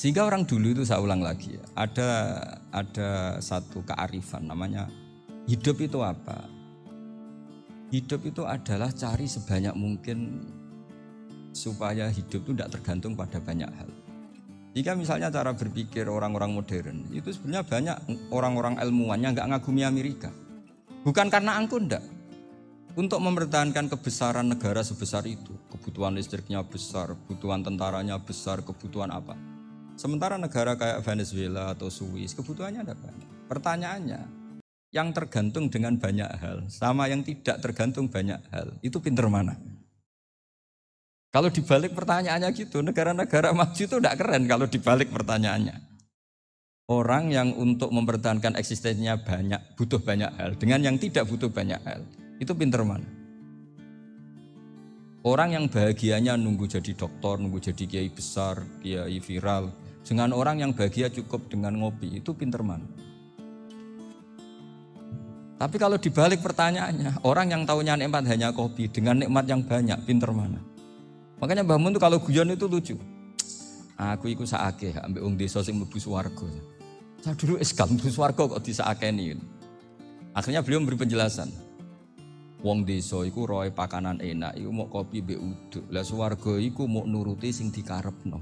Sehingga orang dulu itu, saya ulang lagi ya, ada satu kearifan namanya hidup itu apa? Hidup itu adalah cari sebanyak mungkin supaya hidup itu tidak tergantung pada banyak hal. Jika misalnya cara berpikir orang-orang modern itu sebenarnya banyak orang-orang ilmuwan yang nggak ngagumi Amerika. Bukan karena angkuh, enggak. Untuk mempertahankan kebesaran negara sebesar itu, kebutuhan listriknya besar, kebutuhan tentaranya besar, kebutuhan apa. Sementara negara kayak Venezuela atau Swiss kebutuhannya ada banyak. Pertanyaannya, yang tergantung dengan banyak hal sama yang tidak tergantung banyak hal, itu pinter mana? Kalau dibalik pertanyaannya gitu, negara-negara maju itu tidak keren kalau dibalik pertanyaannya. Orang yang untuk mempertahankan eksistensinya banyak, butuh banyak hal, dengan yang tidak butuh banyak hal, itu pinter mana? Orang yang bahagianya nunggu jadi dokter, nunggu jadi kiai besar, kiai viral, dengan orang yang bahagia cukup dengan ngopi, itu pinter mana? Tapi kalau dibalik pertanyaannya, orang yang taunya nikmat hanya kopi, dengan nikmat yang banyak, pinter mana? Makanya Mbah Mun tuh kalau guyon itu lucu. Aku iku sakake ambek wong desa sing mlebu swarga. Saya dulu eskal mlebu swarga kok disakeni. Akhirnya beliau memberi penjelasan. Wong desa iku roe pakanan enak, iku mau kopi mbek uduk. Lah swarga iku mau nuruti sing dikarepno.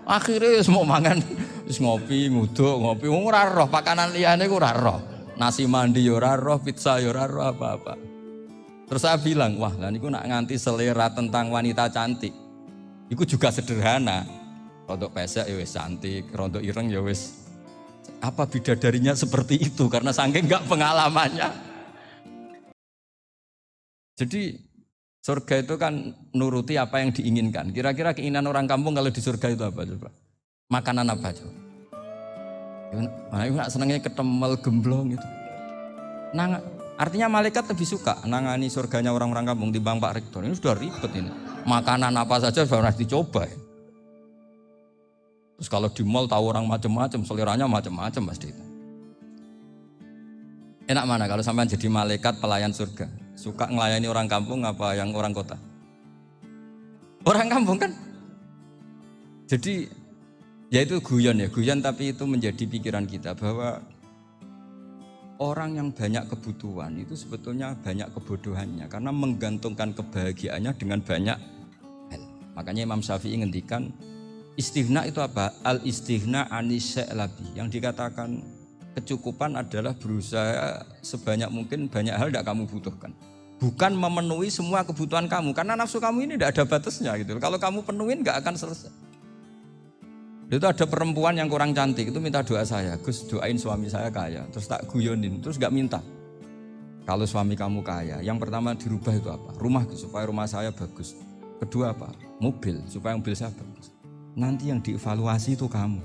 Akhirnya wis mau mangan, wis ngopi, nguduk, ngopi. Wong ora roh pakanan liyane ku ora roh. Nasi mandi yo ora roh, pizza yo ora roh apa-apa. Terus saya bilang, wah lah niku nak nganti selera tentang wanita cantik. Iku juga sederhana. Rontok pesek ya wis cantik, rontok ireng ya wis. Apa bidadarinya seperti itu karena saking enggak pengalamannya. Jadi surga itu kan nuruti apa yang diinginkan. Kira-kira keinginan orang kampung kalau di surga itu apa coba? Makanan apa coba? Nah, itu nak senangnya ketemel gemblong gitu. Artinya malaikat lebih suka nangani surganya orang-orang kampung di Bang Pak Rektor. Ini sudah ribet ini. Makanan apa saja sudah dicoba ya. Terus kalau di mall tahu orang macam-macam, seleranya macam-macam pasti itu. Enak mana kalau sampai jadi malaikat pelayan surga? Suka ngelayani orang kampung apa yang orang kota? Orang kampung kan? Jadi ya itu guyon tapi itu menjadi pikiran kita bahwa orang yang banyak kebutuhan itu sebetulnya banyak kebodohannya karena menggantungkan kebahagiaannya dengan banyak hal. Makanya Imam Syafi'i ngendikan istighna itu apa? Al-istighna anisya'i. Yang dikatakan kecukupan adalah berusaha sebanyak mungkin banyak hal tidak kamu butuhkan. Bukan memenuhi semua kebutuhan kamu karena nafsu kamu ini tidak ada batasnya gitu. Kalau kamu penuhin nggak akan selesai. Itu ada perempuan yang kurang cantik, itu minta doa saya, Gus doain suami saya kaya, terus tak guyonin, terus gak minta. Kalau suami kamu kaya, yang pertama dirubah itu apa? Rumah, supaya rumah saya bagus. Kedua apa? Mobil, supaya mobil saya bagus. Nanti yang dievaluasi itu kamu.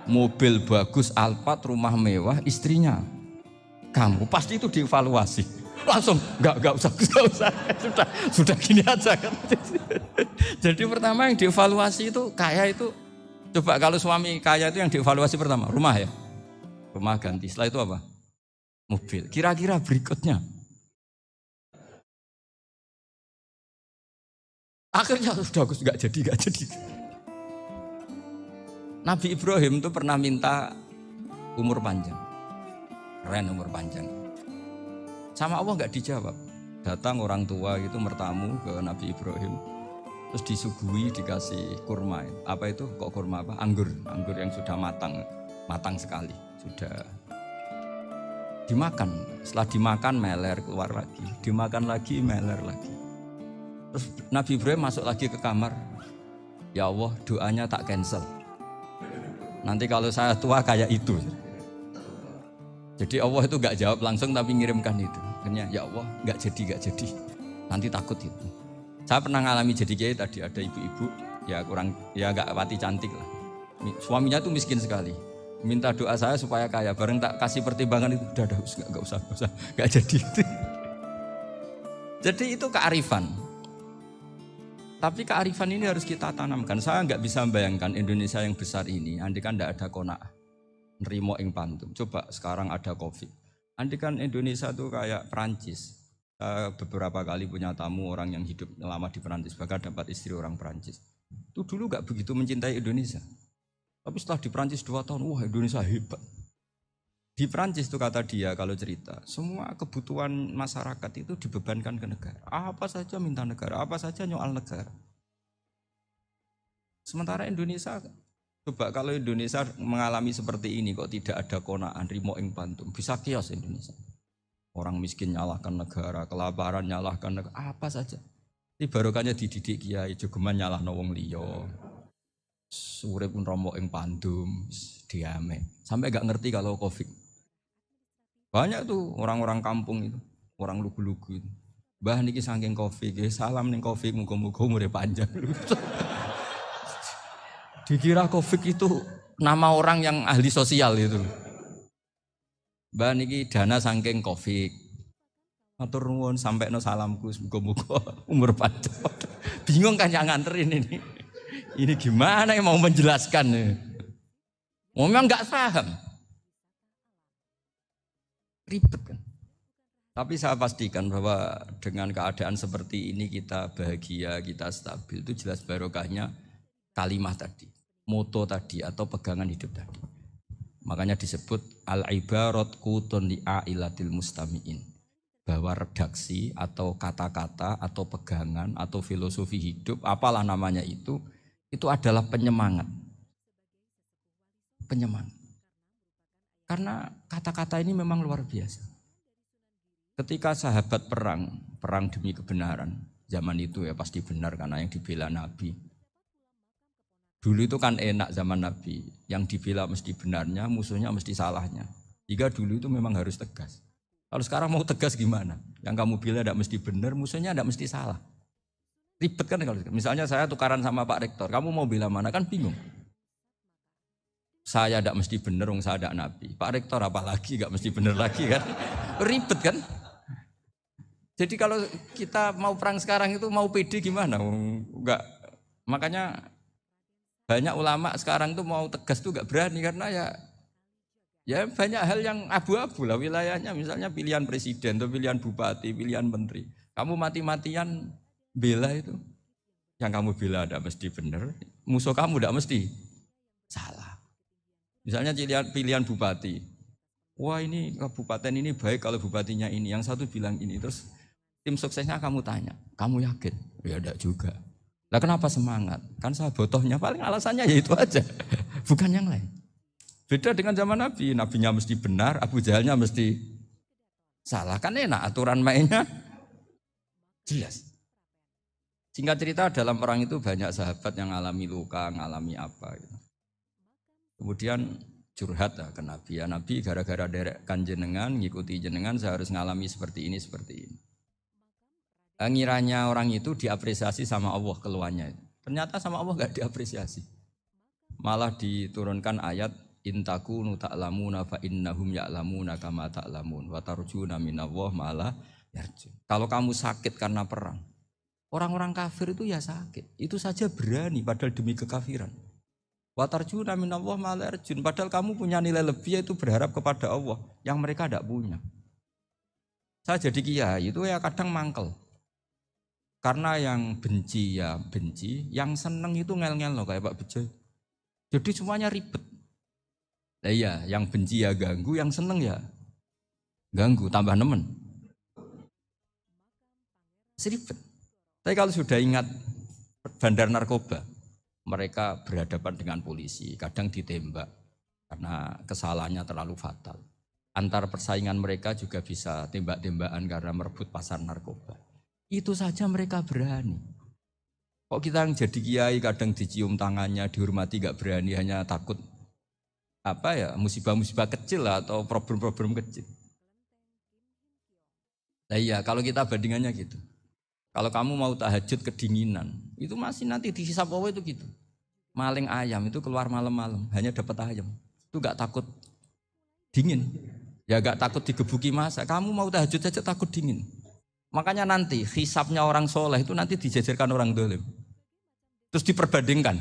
Mobil bagus, Alphard, rumah mewah, istrinya. Kamu pasti itu dievaluasi. Langsung enggak usah sudah gini aja kan. Jadi pertama yang dievaluasi itu kaya itu, coba kalau suami kaya itu yang dievaluasi pertama rumah ya, rumah ganti. Setelah itu apa? Mobil. Kira-kira berikutnya akhirnya sudah nggak jadi. Nabi Ibrahim itu pernah minta umur panjang, keren umur panjang. Sama Allah nggak dijawab. Datang orang tua gitu mertamu ke Nabi Ibrahim, terus disuguhi dikasih kurma. Apa itu? Kok kurma apa? Anggur yang sudah matang sekali, sudah dimakan. Setelah dimakan meler keluar lagi, dimakan lagi meler lagi. Terus Nabi Ibrahim masuk lagi ke kamar. Ya Allah, doanya tak cancel. Nanti kalau saya tua kayak itu. Jadi Allah itu gak jawab langsung tapi ngirimkan itu. Akhirnya ya Allah gak jadi. Nanti takut itu. Saya pernah ngalami jadi kiai tadi, ada ibu-ibu ya gak pati cantik lah. Suaminya tuh miskin sekali. Minta doa saya supaya kaya. Bareng tak kasih pertimbangan itu udah gak usah gak jadi itu. Jadi itu kearifan. Tapi kearifan ini harus kita tanamkan. Saya nggak bisa membayangkan Indonesia yang besar ini, andai kan tidak ada qanaah, nerimo ing pantum. Coba sekarang ada Covid. Andai kan Indonesia itu kayak Perancis, Saya beberapa kali punya tamu orang yang hidup lama di Perancis, bahkan dapat istri orang Perancis. Itu dulu nggak begitu mencintai Indonesia. Tapi setelah di Perancis 2 tahun, wah Indonesia hebat. Di Perancis itu kata dia kalau cerita, semua kebutuhan masyarakat itu dibebankan ke negara. Apa saja minta negara, apa saja nyoal negara. Sementara Indonesia, coba kalau Indonesia mengalami seperti ini kok tidak ada konaan, rimo ing pantum, bisa kios Indonesia. Orang miskin nyalahkan negara, kelaparan nyalahkan negara, apa saja. Ini barokahnya dididik kiai, jogeman nyalahno wong liya. Urip pun romo ing pandum, diame. Sampai gak ngerti kalau Covid. Banyak tuh orang-orang kampung itu, orang lugu-lugu itu. Mbah niki saking Covid, salam ning Covid, muga-muga umure panjang. Dikira Covid itu nama orang yang ahli sosial itu. Mbah niki dana saking Covid. Matur nuwun sampekno salamku muga-muga umur panjang. Bingung kan yang nganterin ini. Ini gimana yang mau menjelaskan? Memang enggak paham. Ribet kan. Tapi saya pastikan bahwa dengan keadaan seperti ini kita bahagia, kita stabil, itu jelas barokahnya kalimat tadi, moto tadi atau pegangan hidup tadi. Makanya disebut al-ibarat qutun li'ailatil mustami'in. Bahwa redaksi atau kata-kata atau pegangan atau filosofi hidup, apalah namanya itu adalah penyemangat. Penyemangat. Karena kata-kata ini memang luar biasa. Ketika sahabat perang demi kebenaran, zaman itu ya pasti benar karena yang dibela Nabi. Dulu itu kan enak zaman Nabi, yang dibela mesti benarnya, musuhnya mesti salahnya. Jika dulu itu memang harus tegas. Kalau sekarang mau tegas gimana? Yang kamu bela tidak mesti benar, musuhnya tidak mesti salah. Ribet kan kalau misalnya saya tukaran sama Pak Rektor, kamu mau bela mana kan bingung. Saya tidak mesti benar, saya tidak Nabi. Pak Rektor apalagi tidak mesti benar lagi kan? Ribet kan? Jadi kalau kita mau perang sekarang itu mau pede gimana? Enggak. Makanya banyak ulama sekarang tuh mau tegas tuh enggak berani karena ya banyak hal yang abu-abu lah wilayahnya, misalnya pilihan presiden atau pilihan bupati, pilihan menteri. Kamu mati-matian bela itu, yang kamu bela tidak mesti benar, musuh kamu tidak mesti salah. Misalnya pilihan bupati, wah ini kabupaten ini baik kalau bupatinya ini, yang satu bilang ini, terus tim suksesnya kamu tanya, kamu yakin? Ya tidak juga. Lah kenapa semangat? Kan saya botohnya, paling alasannya ya itu aja, bukan yang lain. Beda dengan zaman Nabi, Nabinya mesti benar, Abu Jahalnya mesti salah. Kan enak, aturan mainnya jelas. Singkat cerita dalam perang itu banyak sahabat yang ngalami luka, ngalami apa gitu. Kemudian curhat ke Nabi, ya Nabi gara-gara derekkan jenengan, ngikuti jenengan saya harus ngalami seperti ini, seperti ini. Ngiranya orang itu diapresiasi sama Allah keluarnya. Ternyata sama Allah gak diapresiasi. Malah diturunkan ayat intakunu ta'lamuna fa innahum ya'lamuna kama ta'lamun wa tarjuna minallah malah yarjun. Kalau kamu sakit karena perang, orang-orang kafir itu ya sakit. Itu saja berani padahal demi kekafiran. Wa tarjuna minallah malah yarjun. Padahal kamu punya nilai lebih yaitu berharap kepada Allah yang mereka tidak punya. Saya jadi kiai itu ya kadang mangkel. Karena yang benci ya benci, yang seneng itu ngel-ngel loh kayak Pak Bejo. Jadi semuanya ribet. Nah iya, yang benci ya ganggu, yang seneng ya ganggu, tambah nemen. Seribet. Tapi kalau sudah ingat bandar narkoba, mereka berhadapan dengan polisi, kadang ditembak karena kesalahannya terlalu fatal. Antar persaingan mereka juga bisa tembak-tembakan karena merebut pasar narkoba. Itu saja mereka berani. Kok kita yang jadi kiai kadang dicium tangannya, dihormati gak berani, hanya takut apa ya musibah-musibah kecil lah, atau problem-problem kecil. Nah iya kalau kita bandingannya gitu. Kalau kamu mau tahajud kedinginan, itu masih nanti dihisab Allah itu gitu. Maling ayam itu keluar malam-malam, hanya dapat ayam. Itu gak takut dingin. Ya gak takut digebuki masa. Kamu mau tahajud saja takut dingin. Makanya nanti hisabnya orang soleh itu nanti dijajarkan orang dolim. Terus diperbandingkan.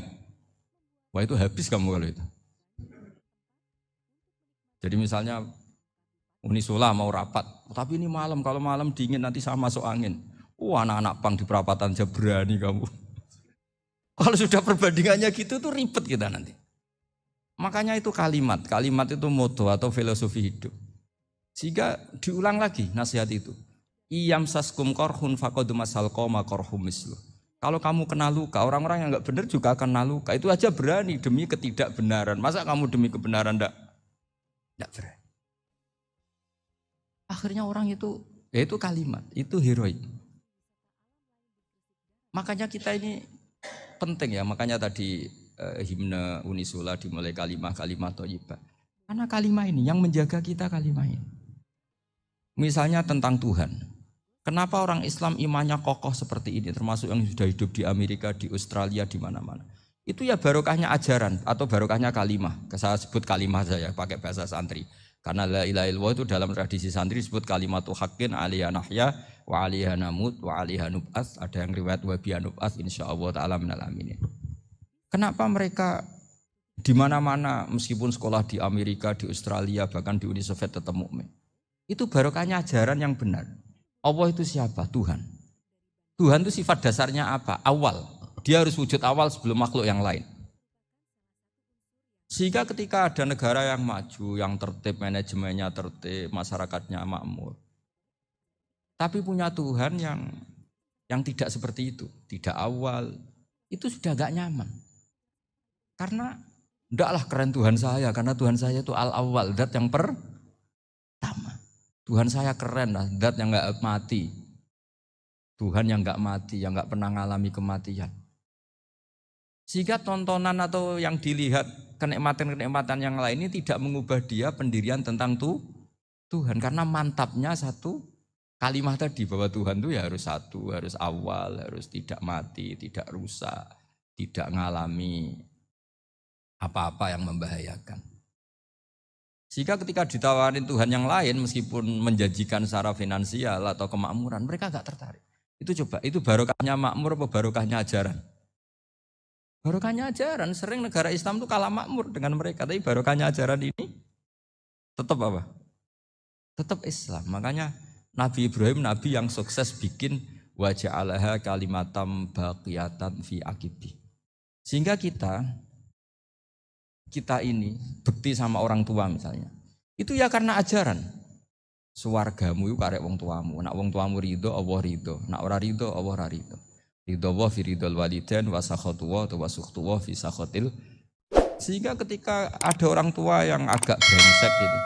Wah itu habis kamu kalau itu. Jadi misalnya Unisula mau rapat, tapi ini malam, kalau malam dingin nanti sama masuk angin. Anak-anak pang di perapatan aja berani kamu. Kalau sudah perbandingannya gitu tuh ribet kita nanti. Makanya itu kalimat itu moto atau filosofi hidup. Sehingga diulang lagi nasihat itu. Iyam saskum korhun fakodu masal koma korhum mislu. Kalau kamu kena luka, orang-orang yang enggak benar juga akan kena luka. Itu aja berani demi ketidakbenaran. Masa kamu demi kebenaran enggak berani? Akhirnya orang itu, ya itu kalimat, itu heroik. Makanya kita ini penting ya, makanya tadi himne Unisula dimulai kalimat thayyibah. Karena kalimat ini yang menjaga kita kalimat ini. Misalnya tentang Tuhan. Kenapa orang Islam imannya kokoh seperti ini, termasuk yang sudah hidup di Amerika, di Australia, di mana-mana. Itu ya barokahnya ajaran atau barokahnya kalimah. Saya sebut kalimah saya pakai bahasa santri. Karena la ilaha illallah itu dalam tradisi santri disebut kalimatu haqqin aliyah nahya wa aliyah namut wa aliyah nub'ats. Ada yang riwayat wa biya nub'ats insyaallah ta'ala minal aminin. Kenapa mereka di mana-mana meskipun sekolah di Amerika, di Australia, bahkan di Uni Soviet tetap mukmin? Itu barokahnya ajaran yang benar. Allah itu siapa? Tuhan. Tuhan itu sifat dasarnya apa? Awal. Dia harus wujud awal sebelum makhluk yang lain. Sehingga ketika ada negara yang maju, yang tertib, manajemennya tertib, masyarakatnya makmur. Tapi punya Tuhan yang tidak seperti itu. Tidak awal. Itu sudah gak nyaman. Karena ndaklah keren Tuhan saya. Karena Tuhan saya itu al-awwal, zat yang pertama. Tuhan saya keren lah, zat yang gak mati. Tuhan yang gak mati, yang gak pernah mengalami kematian. Sehingga tontonan atau yang dilihat kenikmatan-kenikmatan yang lain ini tidak mengubah dia pendirian tentang Tuhan. Karena mantapnya satu kalimat tadi bahwa Tuhan itu ya harus satu, harus awal, harus tidak mati, tidak rusak, tidak mengalami apa-apa yang membahayakan. Sehingga ketika ditawarin Tuhan yang lain meskipun menjanjikan secara finansial atau kemakmuran, mereka gak tertarik. Itu coba, itu barokahnya makmur apa barokahnya ajaran? Barokahnya ajaran, sering negara Islam itu kalah makmur dengan mereka. Tapi barokahnya ajaran ini tetap apa? Tetap Islam. Makanya Nabi Ibrahim, Nabi yang sukses bikin waja'alaha kalimatam baqiyatan fi aqibi. Sehingga kita ini bekti sama orang tua misalnya. Itu ya karena ajaran. Suwargamu itu karek wong tuamu. Nak wong tuamu ridho, Allah ridho. Nak ora ridho, Allah ora ridho. Ridho wa fi ridhol walidain wa sakhatu wa sukhtu wa fi sakhatil. Sehingga ketika ada orang tua yang agak brengsek gitu,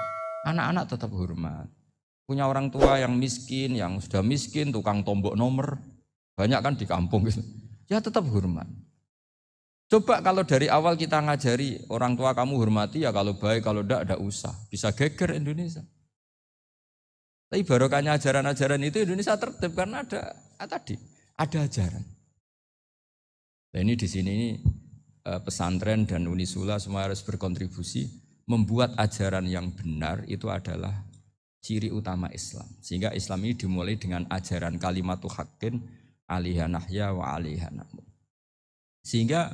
anak-anak tetap hormat. Punya orang tua yang miskin, yang sudah miskin, tukang tombok nomor, banyak kan di kampung gitu. Ya tetap hormat. Coba kalau dari awal kita ngajari orang tua kamu hormati ya kalau baik, kalau enggak usah. Bisa geger Indonesia. Tapi barokahnya ajaran-ajaran itu Indonesia tertib karena ada ajaran. Nah ini di sini pesantren dan Unisula semua harus berkontribusi membuat ajaran yang benar itu adalah ciri utama Islam. Sehingga Islam ini dimulai dengan ajaran kalimatu haqqin alaiha nahya wa alaiha namut. Sehingga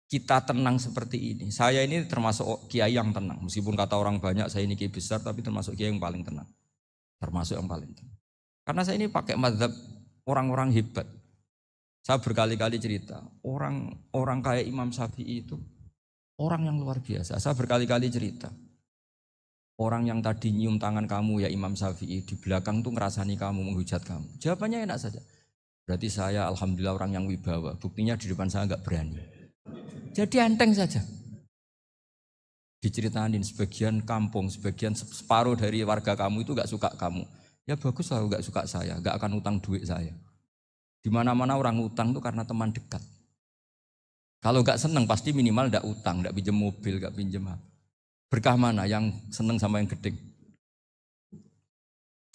kita tenang seperti ini. Saya ini termasuk kiai yang tenang. Meskipun kata orang banyak saya ini kiai besar, tapi termasuk kiai yang paling tenang. Termasuk yang paling tenang. Karena saya ini pakai mazhab orang-orang hebat. Saya berkali-kali cerita, orang kayak Imam Syafi'i itu orang yang luar biasa. Saya berkali-kali cerita. Orang yang tadi nyium tangan kamu ya Imam Syafi'i, di belakang tuh ngerasani kamu, menghujat kamu. Jawabannya enak saja. Berarti saya alhamdulillah orang yang wibawa. Buktinya di depan saya enggak berani. Jadi enteng saja. Diceritain sebagian kampung, sebagian separuh dari warga kamu itu gak suka kamu. Ya bagus lah gak suka saya, gak akan utang duit saya. Di mana-mana orang utang itu karena teman dekat. Kalau gak seneng pasti minimal gak utang, gak pinjem mobil, gak pinjem apa. Berkah mana yang seneng sama yang gede.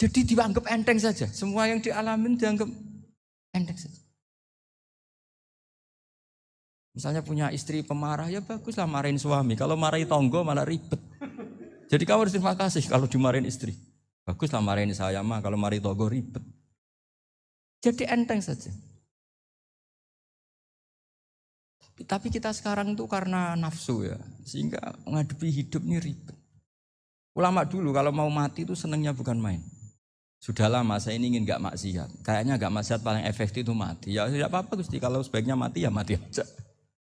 Jadi dianggap enteng saja. Semua yang dialamin dianggap enteng saja. Misalnya punya istri pemarah, ya baguslah marahin suami. Kalau marahin tonggo malah ribet. Jadi kamu harus terima kasih kalau dimarahin istri. Baguslah marahin saya mah, kalau marahin tonggo ribet. Jadi enteng saja. Tapi kita sekarang itu karena nafsu ya, sehingga menghadapi hidup ini ribet. Ulama dulu kalau mau mati itu senengnya bukan main. Sudah lama saya ini ingin nggak maksiat. Kayaknya nggak maksiat paling efektif itu mati. Ya tidak apa-apa Gusti, kalau sebaiknya mati ya mati aja.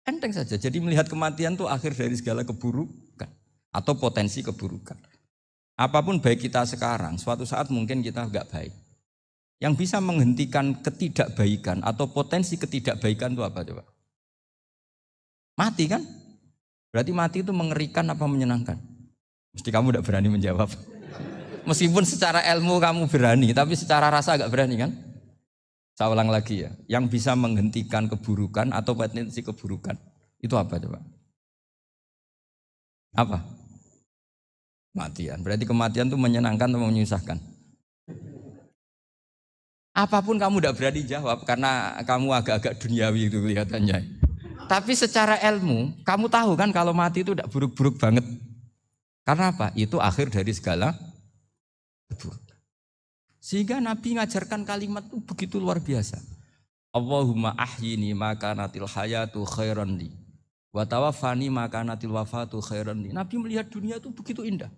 Enteng saja. Jadi melihat kematian itu akhir dari segala keburukan atau potensi keburukan. Apapun baik kita sekarang, suatu saat mungkin kita nggak baik. Yang bisa menghentikan ketidakbaikan atau potensi ketidakbaikan itu apa coba? Mati kan? Berarti mati itu mengerikan apa menyenangkan? Mesti kamu tidak berani menjawab. Meskipun secara ilmu kamu berani, tapi secara rasa agak berani kan? Saya ulang lagi ya, yang bisa menghentikan keburukan atau potensi keburukan, itu apa coba? Apa? Kematian. Berarti kematian itu menyenangkan atau menyusahkan? Apapun kamu tidak berani jawab, karena kamu agak-agak duniawi itu kelihatannya. Tapi secara ilmu, kamu tahu kan kalau mati itu tidak buruk-buruk banget. Karena apa? Itu akhir dari segala keburukan. Sehingga Nabi ngajarkan kalimat itu begitu luar biasa. Allahumma ahyini maka natil hayatu khairan li wa tawaffani maka natil wafatu khairan li. Nabi melihat dunia itu begitu indah.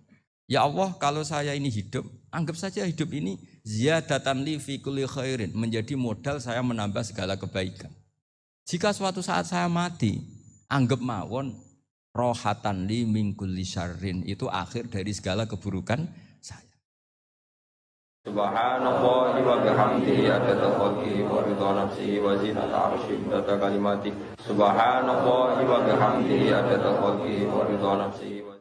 Ya Allah, kalau saya ini hidup, anggap saja hidup ini ziyadatan li fi kulli khairin, menjadi modal saya menambah segala kebaikan. Jika suatu saat saya mati, anggap mawon rohatan li min kulli syarrin, itu akhir dari segala keburukan saya. Subhanallah wa bihamdihi adada khalqihi wa ridha nafsihi wa zinata arsyihi wa adada kalimatihi. Subhanallah wa bihamdihi adada khalqihi wa ridha nafsihi.